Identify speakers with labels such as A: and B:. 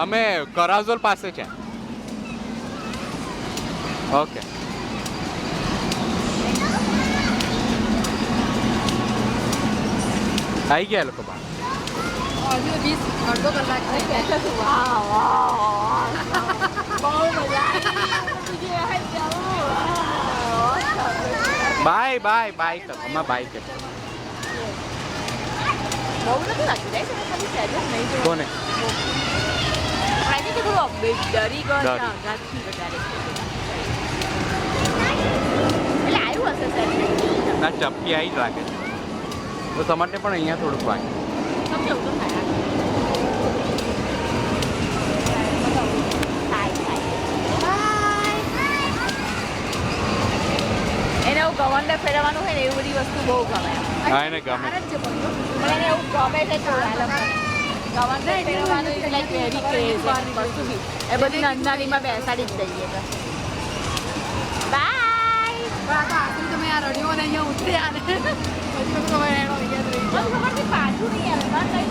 A: અમે કરાઝોલ પાસે છે. ઓકે. આવી ગયા લોકો બહાર.
B: હજુ 20 અડધો કલાક થઈ ગયા.
A: બાય બાય બાય કર અમાર બાય કર.
B: બહુ નથી લાગતું રે ખાલી સહેજ જ નહીં જોયું.
A: કોને?
B: આજે કે થોડું ડરી ગયો છે
A: ડરી.
B: અંગાથી વધારે એટલે આવ્યું હશે સહેજ
A: ના ચપટી આવી જ લાગે છે. તો તમારે પણ અહીંયા થોડુંક વાગે.
B: સમજો તો થાય એને એવું ગવંડર ફેરવવાનું હોય ને એવી બધી વસ્તુ બહુ ગમે
A: હા, એને ગમે.
B: પણ એને એવું ગમે એટલે ગવંડર ફેરવવાનું ઇઝ લાઈક વેરી ક્રેઝી એ બધી નાનાનીમાં બેસાડી જ દઈએ બાય તમે આ રડિયો અને અહીંયા ઉતર્યા ને પછી તમે એનો અહીંયા જ રહી જાઓ પાછું નહીં આવે